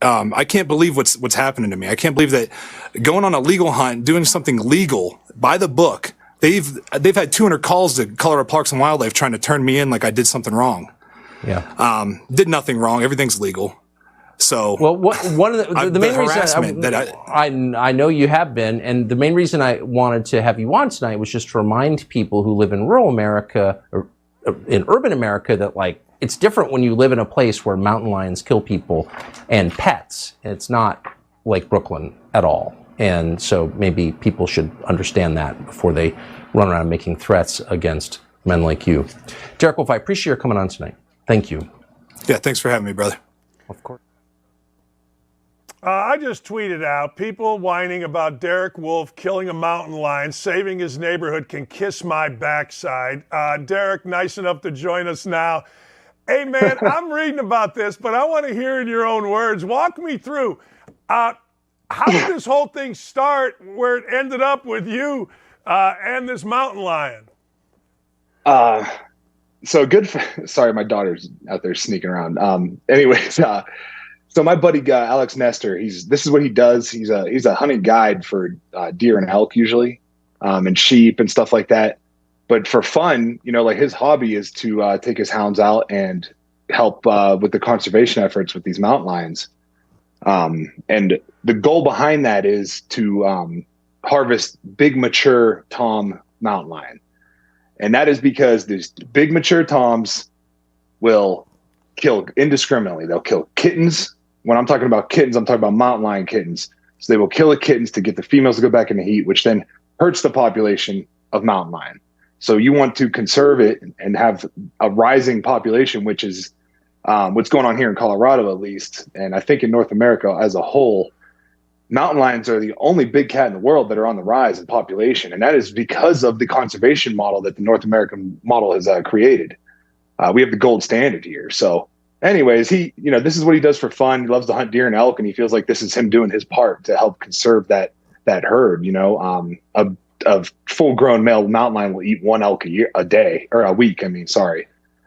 I can't believe what's happening to me. I can't believe that going on a legal hunt, doing something legal by the book. They've had 200 calls to Colorado Parks and Wildlife trying to turn me in like I did something wrong. Yeah. Did nothing wrong. Everything's legal. So well, one of the main reason I know you have been, and the main reason I wanted to have you on tonight was just to remind people who live in rural America or in urban America that like it's different when you live in a place where mountain lions kill people and pets. It's not like Brooklyn at all. And so maybe people should understand that before they run around making threats against men like you. Derek Wolfe, I appreciate your coming on tonight. Thank you. Yeah, thanks for having me, brother. Of course. I just tweeted out, people whining about Derek Wolfe killing a mountain lion, saving his neighborhood can kiss my backside. Derek, nice enough to join us now. Hey, man, I'm reading about this, but I want to hear in your own words. Walk me through. How did this whole thing start where it ended up with you and this mountain lion? Sorry, my daughter's out there sneaking around. So my buddy Alex Nestor, this is what he does. He's a hunting guide for deer and elk usually, and sheep and stuff like that. But for fun, like his hobby is to take his hounds out and help with the conservation efforts with these mountain lions. And the goal behind that is to harvest big mature tom mountain lion. And that is because these big mature toms will kill indiscriminately. They'll kill kittens. When I'm talking about kittens, I'm talking about mountain lion kittens. So they will kill the kittens to get the females to go back in the heat, which then hurts the population of mountain lion. So you want to conserve it and have a rising population, which is what's going on here in Colorado, at least. And I think in North America as a whole, mountain lions are the only big cat in the world that are on the rise in population. And that is because of the conservation model that the North American model has created. We have the gold standard here. So anyways, this is what he does for fun. He loves to hunt deer and elk, and he feels like this is him doing his part to help conserve that herd. A full-grown male mountain lion will eat one elk a week.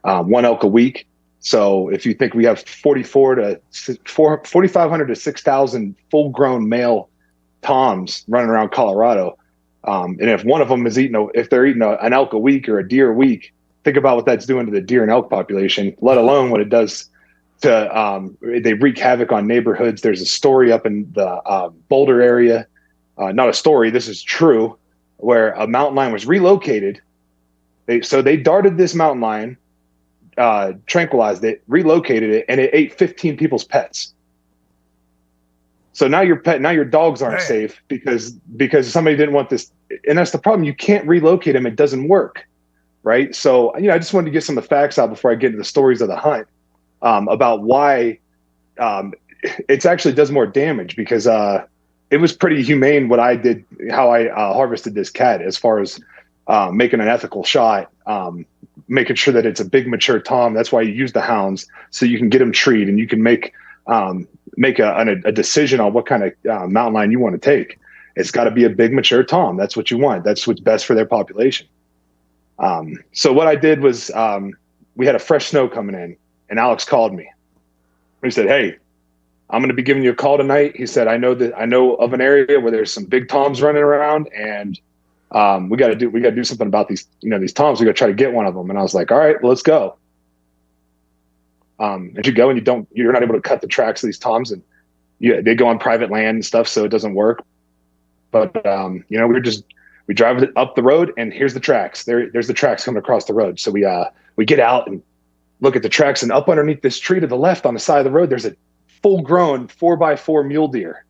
One elk a week. So if you think we have 4,500 to 6,000 full-grown male toms running around Colorado, and if one of them is if they're eating an elk a week or a deer a week, think about what that's doing to the deer and elk population, let alone what it does to, they wreak havoc on neighborhoods. There's a story up in the Boulder area, not a story, this is true, where a mountain lion was relocated. They darted this mountain lion, tranquilized it, relocated it, and it ate 15 people's pets. So now your dogs aren't safe because somebody didn't want this. And that's the problem. You can't relocate them. It doesn't work. Right. So, I just wanted to get some of the facts out before I get into the stories of the hunt, about why it actually does more damage, because it was pretty humane what I did, how I harvested this cat, as far as making an ethical shot, making sure that it's a big mature tom. That's why you use the hounds, so you can get them treed and you can make a decision on what kind of mountain lion you want to take. It's got to be a big mature tom. That's what you want. That's what's best for their population. So what I did was, we had a fresh snow coming in, and Alex called me. He said, "Hey, I'm going to be giving you a call tonight." He said, I know of an area where there's some big toms running around, and we got to do something about these toms. We got to try to get one of them. And I was like, all right, well, let's go. And you go, and you're not able to cut the tracks of these toms, and they go on private land and stuff, so it doesn't work. But we drive up the road, and here's the tracks. There's the tracks coming across the road. So we get out and look at the tracks, and up underneath this tree to the left on the side of the road, there's a full-grown 4x4 mule deer,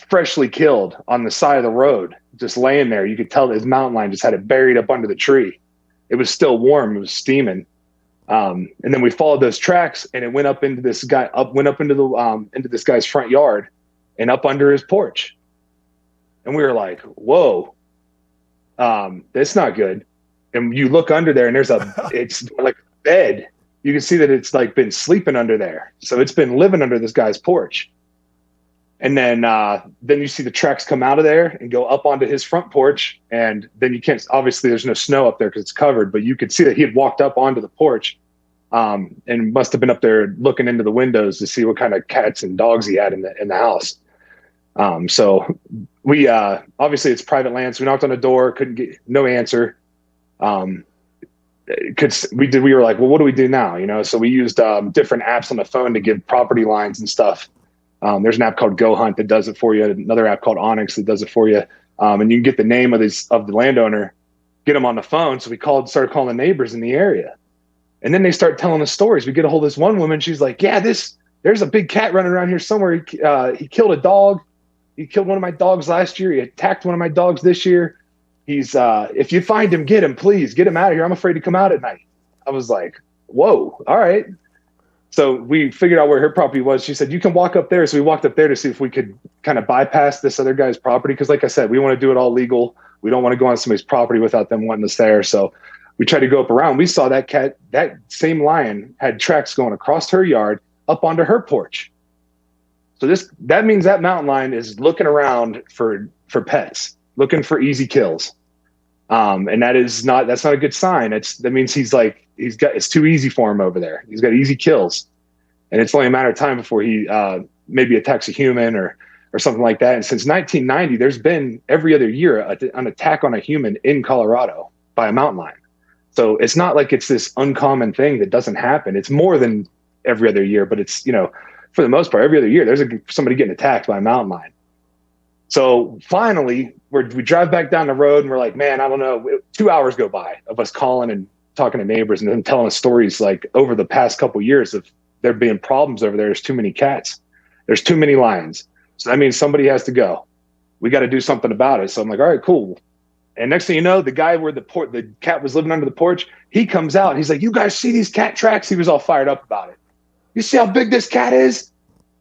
freshly killed on the side of the road, just laying there. You could tell his mountain lion just had it buried up under the tree. It was still warm. It was steaming. And then we followed those tracks, and it went up into this this guy's front yard and up under his porch. And we were like, whoa, that's not good. And you look under there, and it's like a bed. You can see that it's like been sleeping under there. So it's been living under this guy's porch. And then you see the tracks come out of there and go up onto his front porch. And then you can't, obviously there's no snow up there because it's covered, but you could see that he had walked up onto the porch, and must have been up there looking into the windows to see what kind of cats and dogs he had in the house. So we obviously it's private land, so we knocked on the door, couldn't get no answer. We were like, well, what do we do now? So we used different apps on the phone to give property lines and stuff. There's an app called Go Hunt that does it for you. Another app called Onyx that does it for you. And you can get the name of the landowner, get them on the phone. So we started calling the neighbors in the area. And then they start telling us stories. We get a hold of this one woman. She's like, yeah, there's a big cat running around here somewhere. He killed a dog. He killed one of my dogs last year. He attacked one of my dogs this year. He's if you find him, get him, please. Get him out of here. I'm afraid to come out at night. I was like, whoa, all right. So we figured out where her property was. She said, you can walk up there. So we walked up there to see if we could kind of bypass this other guy's property. Because like I said, we want to do it all legal. We don't want to go on somebody's property without them wanting us there. So we tried to go up around. We saw that cat, that same lion had tracks going across her yard up onto her porch. So that means that mountain lion is looking around for pets, looking for easy kills. And that's not a good sign. That means it's too easy for him over there. He's got easy kills, and it's only a matter of time before he maybe attacks a human or something like that. And since 1990, there's been every other year an attack on a human in Colorado by a mountain lion. So it's not like it's this uncommon thing that doesn't happen. It's more than every other year, but it's, for the most part, every other year, there's somebody getting attacked by a mountain lion. So finally, we drive back down the road and we're like, man, I don't know. 2 hours go by of us calling and talking to neighbors and then telling us stories like over the past couple of years of there being problems over there. There's too many cats. There's too many lions. So that means somebody has to go. We got to do something about it. So I'm like, all right, cool. And next thing you know, the guy where the cat was living under the porch, he comes out and he's like, you guys see these cat tracks? He was all fired up about it. You see how big this cat is?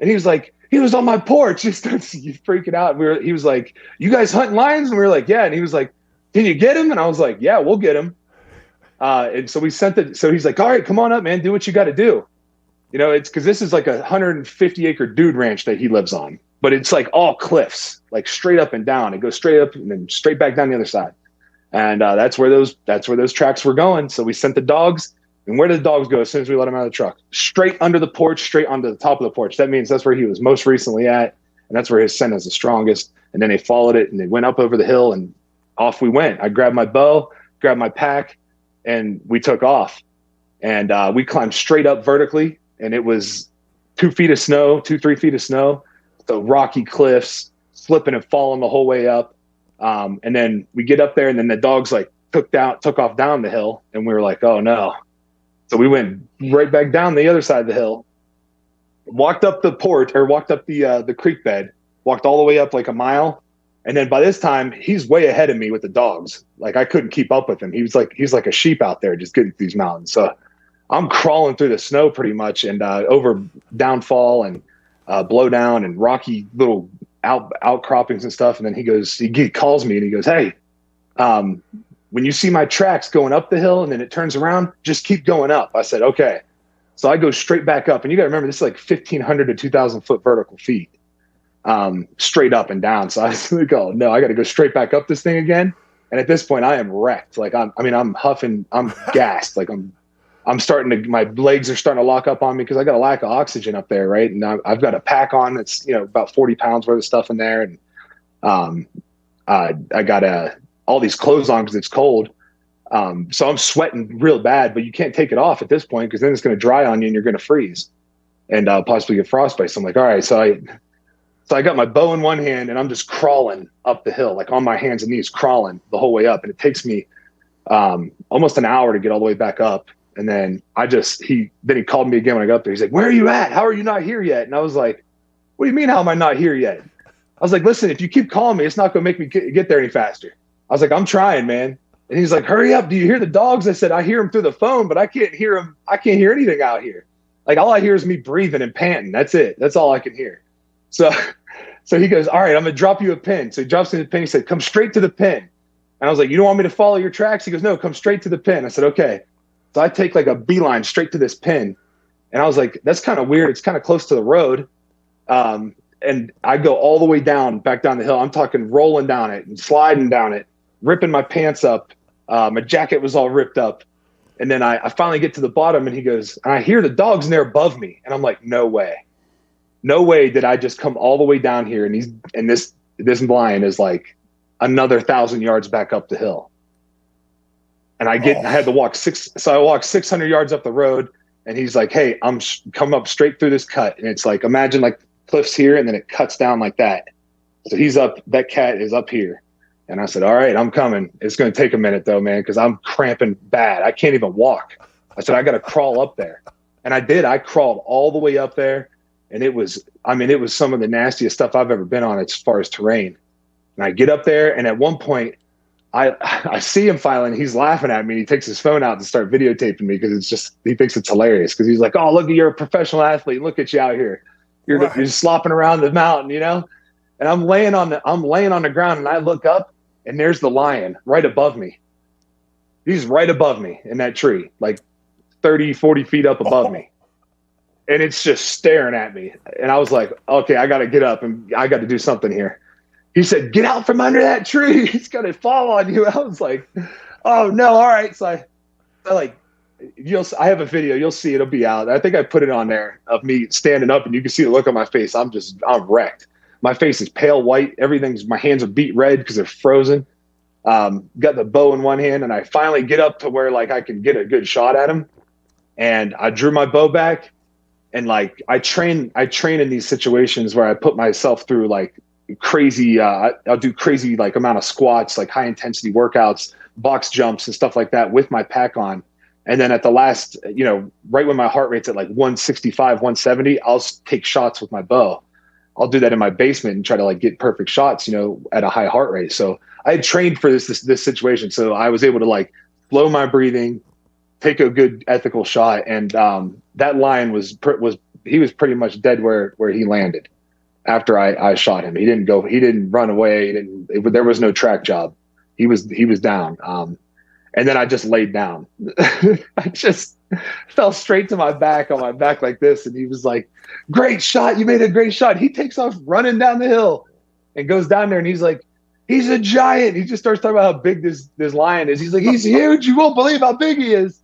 And he was like, he was on my porch. He starts freaking out. He was like, you guys hunting lions? And we were like, yeah. And he was like, can you get him? And I was like, yeah, we'll get him. And so we so he's like, all right, come on up, man. Do what you got to do. It's because this is like a 150 acre dude ranch that he lives on, but it's like all cliffs, like straight up and down. It goes straight up and then straight back down the other side. And that's where those tracks were going. So we sent the dogs. And where did the dogs go as soon as we let him out of the truck? Straight under the porch, straight onto the top of the porch. That means that's where he was most recently at, and that's where his scent is the strongest. And then they followed it, and they went up over the hill, and off we went. I grabbed my bow, grabbed my pack, and we took off. And we climbed straight up vertically, and it was 3 feet of snow, the rocky cliffs, slipping and falling the whole way up. And then we get up there, and then the dogs took off down the hill, and we were like, oh no. So we went right back down the other side of the hill, walked up the creek bed, walked all the way up like a mile. And then by this time he's way ahead of me with the dogs. Like I couldn't keep up with him. He's like a sheep out there just getting through these mountains. So I'm crawling through the snow pretty much and over downfall and blow down and rocky little outcroppings and stuff. And then he calls me and he goes, hey, when you see my tracks going up the hill and then it turns around, just keep going up. I said, okay. So I go straight back up. And you got to remember, this is like 1,500 to 2,000 foot vertical feet, straight up and down. So I was like, oh no, I got to go straight back up this thing again. And at this point I am wrecked. Like I'm huffing, I'm gassed. Like my legs are starting to lock up on me because I got a lack of oxygen up there. Right. And I've got a pack on that's, about 40 pounds worth of stuff in there. And I got all these clothes on because it's cold. So I'm sweating real bad, but you can't take it off at this point because then it's going to dry on you and you're going to freeze and possibly get frostbite. So I'm like, all right. So I got my bow in one hand and I'm just crawling up the hill, like on my hands and knees, crawling the whole way up. And it takes me almost an hour to get all the way back up. And then he called me again when I got up there. He's like, where are you at? How are you not here yet? And I was like, what do you mean? How am I not here yet? I was like, listen, if you keep calling me, it's not going to make me get there any faster. I was like, I'm trying, man. And he's like, hurry up. Do you hear the dogs? I said, I hear them through the phone, but I can't hear them. I can't hear anything out here. Like all I hear is me breathing and panting. That's it. That's all I can hear. So he goes, all right, I'm going to drop you a pin. So he drops me the pin. He said, come straight to the pin. And I was like, you don't want me to follow your tracks? He goes, no, come straight to the pin. I said, okay. So I take like a beeline straight to this pin. And I was like, that's kind of weird. It's kind of close to the road. And I go all the way back down the hill. I'm talking rolling down it and sliding down it, ripping my pants up. My jacket was all ripped up. And then I finally get to the bottom, and he goes, and I hear the dogs in there above me. And I'm like, no way. No way did I just come all the way down here. And this lion is like another 1,000 yards back up the hill. And I had to walk I walked 600 yards up the road, and he's like, hey, I'm come up straight through this cut. And it's like, imagine like cliffs here, and then it cuts down like that. So he's up, that cat is up here. And I said, all right, I'm coming. It's going to take a minute though, man, because I'm cramping bad. I can't even walk. I said, I got to crawl up there. And I did. I crawled all the way up there. And it was some of the nastiest stuff I've ever been on as far as terrain. And I get up there, and at one point, I see him finally, and he's laughing at me. And he takes his phone out to start videotaping me because he thinks it's hilarious. Because he's like, oh, look, you're a professional athlete. Look at you out here. You're slopping around the mountain, you know? And I'm laying on the ground, and I look up, and there's the lion right above me. He's right above me in that tree, like 30, 40 feet up above me. And it's just staring at me. And I was like, okay, I got to get up, and I got to do something here. He said, get out from under that tree. It's going to fall on you. I was like, oh, no, all right. So I have a video. You'll see it'll be out. I think I put it on there of me standing up, and you can see the look on my face. I'm wrecked. My face is pale white. My hands are beet red because they're frozen. Got the bow in one hand, and I finally get up to where like I can get a good shot at him. And I drew my bow back, and like I train in these situations where I put myself through like crazy. I'll do crazy like amount of squats, like high intensity workouts, box jumps, and stuff like that with my pack on. And then at the last, right when my heart rate's at like 165, 170, I'll take shots with my bow. I'll do that in my basement and try to like get perfect shots, at a high heart rate. So I had trained for this situation. So I was able to like slow my breathing, take a good ethical shot. And that lion was pretty much dead where he landed after I shot him. He didn't run away. There was no track job. He was down. And then I just laid down. I just fell straight to my back on my back like this. And he was like, great shot. You made a great shot. He takes off running down the hill and goes down there. And he's like, he's a giant. He just starts talking about how big this lion is. He's like, he's huge. You won't believe how big he is.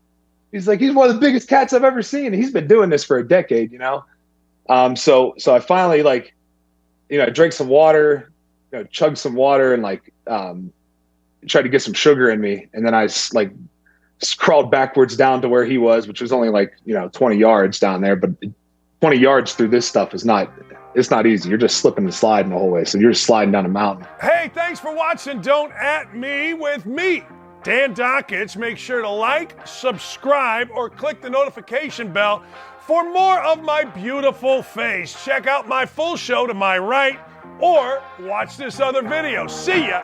He's like, he's one of the biggest cats I've ever seen. And he's been doing this for a decade, So I finally I drank some water, chugged some water, and tried to get some sugar in me. And then I crawled backwards down to where he was, which was only 20 yards down there. But 20 yards through this stuff it's not easy. You're just slipping and sliding the whole way. So you're just sliding down a mountain. Hey, thanks for watching Don't At Me with me, Dan Dakich. Make sure to like, subscribe, or click the notification bell for more of my beautiful face. Check out my full show to my right, or watch this other video. See ya.